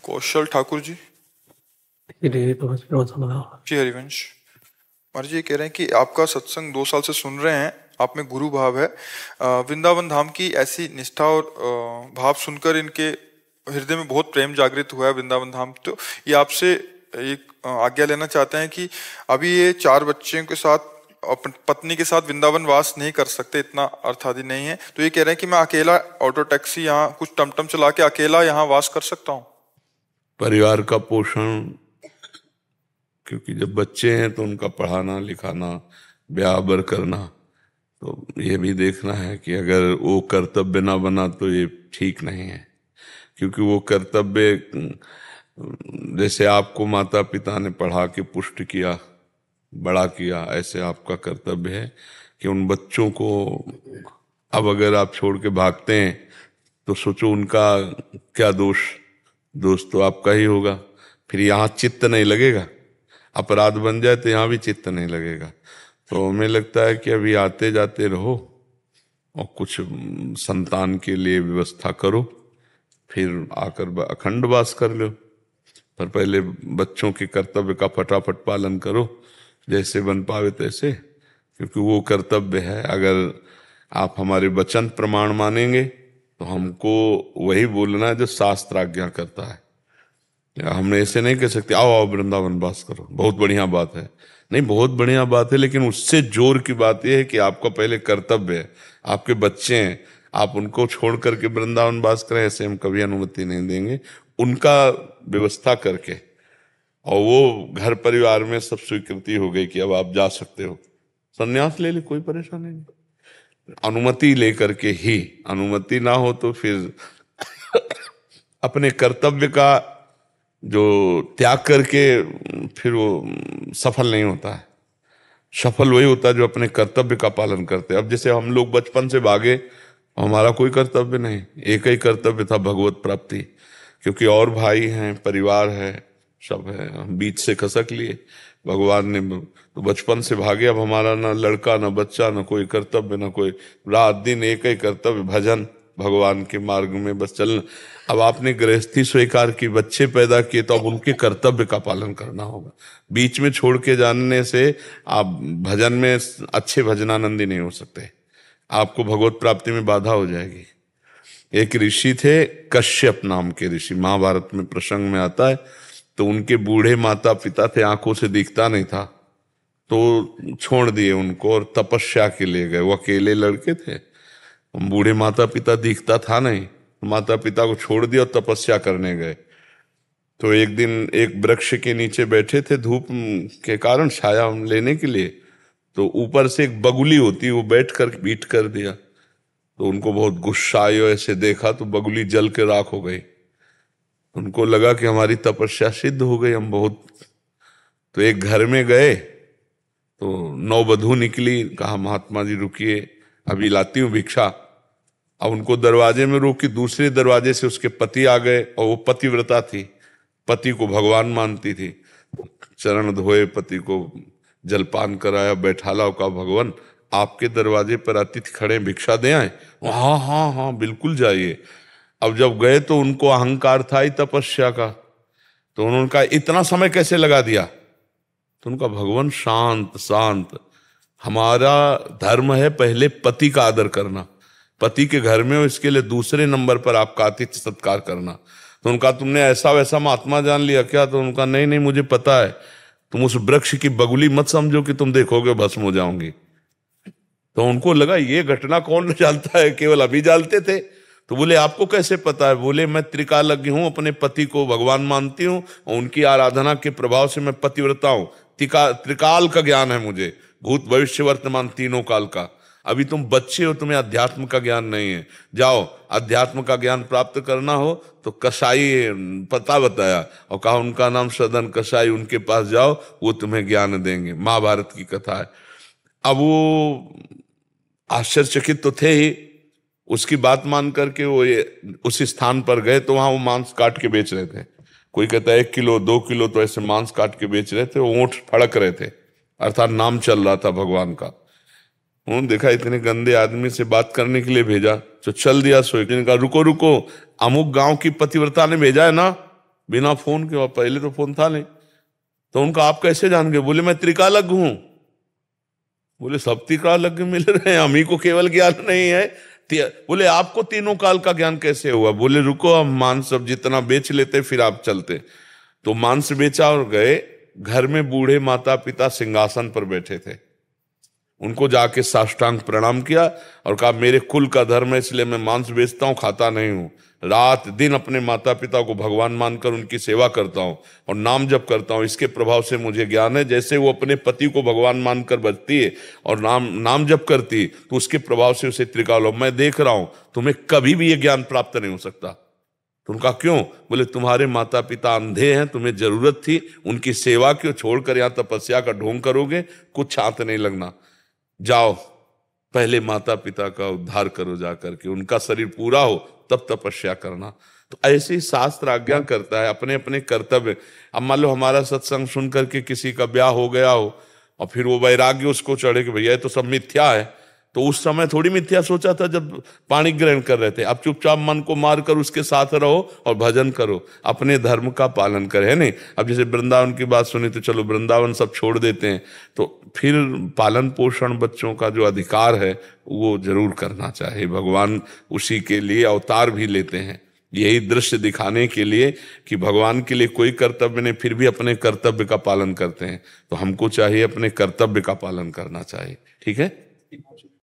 कौशल ठाकुर जी। जी हरिवंश। महाराज जी ये कह रहे हैं कि आपका सत्संग 2 साल से सुन रहे हैं, आप में गुरु भाव है। वृंदावन धाम की ऐसी निष्ठा और भाव सुनकर इनके हृदय में बहुत प्रेम जागृत हुआ है वृंदावन धाम। तो ये आपसे एक आज्ञा लेना चाहते हैं कि अभी ये 4 बच्चों के साथ पत्नी के साथ वृंदावन वास नहीं कर सकते, इतना अर्थ आदि नहीं है। तो ये कह रहे हैं कि मैं अकेला ऑटो टैक्सी यहाँ कुछ टमटम चला के अकेला यहाँ वास कर सकता हूँ। परिवार का पोषण, क्योंकि जब बच्चे हैं तो उनका पढ़ाना लिखाना ब्याह बर करना, तो ये भी देखना है कि अगर वो कर्तव्य ना बना तो ये ठीक नहीं है। क्योंकि वो कर्तव्य, जैसे आपको माता पिता ने पढ़ा के पुष्ट किया बड़ा किया, ऐसे आपका कर्तव्य है कि उन बच्चों को अब अगर आप छोड़ के भागते हैं तो सोचो उनका क्या दोष। दोष तो आपका ही होगा। फिर यहाँ चित्त नहीं लगेगा, अपराध बन जाए तो यहाँ भी चित्त नहीं लगेगा। तो हमें लगता है कि अभी आते जाते रहो और कुछ संतान के लिए व्यवस्था करो, फिर आकर अखंड वास कर लो। पर पहले बच्चों के कर्तव्य का फटाफट पालन करो, जैसे बन पावे तैसे, क्योंकि वो कर्तव्य है। अगर आप हमारे वचन प्रमाण मानेंगे तो हमको वही बोलना है जो शास्त्र आज्ञा करता है। हमने ऐसे नहीं कह सकते आओ आओ वृंदावन वास करो, बहुत बढ़िया बात है। नहीं, बहुत बढ़िया बात है, लेकिन उससे जोर की बात यह है कि आपका पहले कर्तव्य है। आपके बच्चे हैं, आप उनको छोड़ करके वृंदावन वास करें, ऐसे हम कभी अनुमति नहीं देंगे। उनका व्यवस्था करके, और वो घर परिवार में सब स्वीकृति हो गई कि अब आप जा सकते हो, संन्यास ले ले, कोई परेशानी नहीं। अनुमति लेकर के ही, अनुमति ना हो तो फिर अपने कर्तव्य का जो त्याग करके फिर वो सफल नहीं होता है। सफल वही होता है जो अपने कर्तव्य का पालन करते हैं। अब जैसे हम लोग बचपन से भागे, हमारा कोई कर्तव्य नहीं, एक ही कर्तव्य था, भगवत प्राप्ति। क्योंकि और भाई हैं, परिवार है, सब है, हम बीच से खसक लिए। भगवान ने तो बचपन से भागे। अब हमारा ना लड़का ना बच्चा, ना कोई कर्तव्य, ना कोई, रात दिन एक ही कर्तव्य, भजन, भगवान के मार्ग में बस चलना। अब आपने गृहस्थी स्वीकार की, बच्चे पैदा किए, तो अब उनके कर्तव्य का पालन करना होगा। बीच में छोड़ के जानने से आप भजन में अच्छे भजनानंदी नहीं हो सकते, आपको भगवत प्राप्ति में बाधा हो जाएगी। एक ऋषि थे, कश्यप नाम के ऋषि, महाभारत में प्रसंग में आता है। तो उनके बूढ़े माता पिता थे, आंखों से दिखता नहीं था, तो छोड़ दिए उनको और तपस्या के लिए गए। वो अकेले लड़के थे, बूढ़े माता पिता दिखता था नहीं, माता पिता को छोड़ दिया और तपस्या करने गए। तो एक दिन एक वृक्ष के नीचे बैठे थे, धूप के कारण छाया लेने के लिए। तो ऊपर से एक बगुली होती, वो बैठ कर बीट कर दिया। तो उनको बहुत गुस्सा आया, ऐसे देखा तो बगुली जल के राख हो गई। उनको लगा कि हमारी तपस्या सिद्ध हो गई, हम बहुत। तो एक घर में गए तो नौवधू निकली, कहा महात्मा जी रुकिए, अभी लाती हूँ भिक्षा। अब उनको दरवाजे में रोकी, दूसरे दरवाजे से उसके पति आ गए, और वो पतिव्रता थी, पति को भगवान मानती थी। चरण धोए, पति को जलपान कराया, बैठाला, का भगवान आपके दरवाजे पर अतिथि खड़े, भिक्षा दे आए। हाँ हाँ हाँ बिल्कुल जाइए। अब जब गए तो उनको अहंकार था ही तपस्या का, तो उन्होंने कहा इतना समय कैसे लगा दिया। तो उनका भगवान शांत शांत, हमारा धर्म है पहले पति का आदर करना, पति के घर में हो इसके लिए दूसरे नंबर पर आपका आतिथ्य सत्कार करना। तो उनका तुमने ऐसा वैसा महात्मा जान लिया क्या। तो उनका नहीं नहीं मुझे पता है, तुम उस वृक्ष की बगुली मत समझो कि तुम देखोगे भस्म हो जाओगी। तो उनको लगा ये घटना कौन जानता है, केवल अभी जानते थे। तो बोले आपको कैसे पता है। बोले मैं त्रिकालज्ञ हूं, अपने पति को भगवान मानती हूं और उनकी आराधना के प्रभाव से मैं पतिव्रता हूं। त्रिकाल का ज्ञान है मुझे, भूत भविष्य वर्तमान तीनों काल का। अभी तुम बच्चे हो, तुम्हें अध्यात्म का ज्ञान नहीं है। जाओ अध्यात्म का ज्ञान प्राप्त करना हो तो कसाई पता बताया, और कहा उनका नाम सदन कसाई, उनके पास जाओ, वो तुम्हें ज्ञान देंगे। महाभारत की कथा है। अब वो आश्चर्यचकित तो थे ही, उसकी बात मान करके वो उस स्थान पर गए तो वहां वो मांस काट के बेच रहे थे। कोई कहता है 1 किलो 2 किलो, तो ऐसे मांस काट के बेच रहे थे। वो ऊंट फड़क रहे थे, अर्थात नाम चल रहा था भगवान का। उन्होंने देखा इतने गंदे आदमी से बात करने के लिए भेजा, तो चल दिया। सोचने का रुको रुको, अमुक गांव की पतिव्रता ने भेजा है ना, बिना फोन के, और पहले तो फोन था नहीं। तो उनका आप कैसे जान गए? बोले मैं त्रिकालज्ञ हूं। बोले सब त्रिकालज्ञ मिल रहे हैं, हम ही को केवल ज्ञान नहीं है। बोले आपको तीनों काल का ज्ञान कैसे हुआ? बोले रुको, हम मांस सब जितना बेच लेते फिर आप चलते। तो मांस बेचा और गए। घर में बूढ़े माता पिता सिंहासन पर बैठे थे, उनको जाके साष्टांग प्रणाम किया और कहा मेरे कुल का धर्म है, इसलिए मैं मांस बेचता हूं, खाता नहीं हूं। रात दिन अपने माता पिता को भगवान मानकर उनकी सेवा करता हूं और नाम जप करता हूं। इसके प्रभाव से मुझे ज्ञान है। जैसे वो अपने पति को भगवान मानकर बचती है और नाम जप करती है, तो उसके प्रभाव से उसे त्रिकाल। मैं देख रहा हूं तुम्हें कभी भी ये ज्ञान प्राप्त नहीं हो सकता। तो उनका क्यों? बोले तुम्हारे माता पिता अंधे हैं, तुम्हें जरूरत थी उनकी सेवा क्यों, छोड़कर यहां तपस्या का ढोंग करोगे, कुछ छांत नहीं लगना। जाओ पहले माता पिता का उद्धार करो, जाकर के उनका शरीर पूरा हो तब तपस्या करना। तो ऐसे ही शास्त्र आज्ञा करता है अपने अपने कर्तव्य। अब मान लो हमारा सत्संग सुन करके किसी का ब्याह हो गया हो और फिर वो वैराग्य उसको चढ़े कि भैया ये तो सब मिथ्या है, तो उस समय थोड़ी मिथ्या सोचा था जब पानी ग्रहण कर रहे थे। अब चुपचाप मन को मारकर उसके साथ रहो और भजन करो, अपने धर्म का पालन करे, है नहीं। अब जैसे वृंदावन की बात सुनी तो चलो वृंदावन सब छोड़ देते हैं, तो फिर पालन पोषण बच्चों का जो अधिकार है वो जरूर करना चाहिए। भगवान उसी के लिए अवतार भी लेते हैं, यही दृश्य दिखाने के लिए कि भगवान के लिए कोई कर्तव्य नहीं, फिर भी अपने कर्तव्य का पालन करते हैं। तो हमको चाहिए अपने कर्तव्य का पालन करना चाहिए। ठीक है।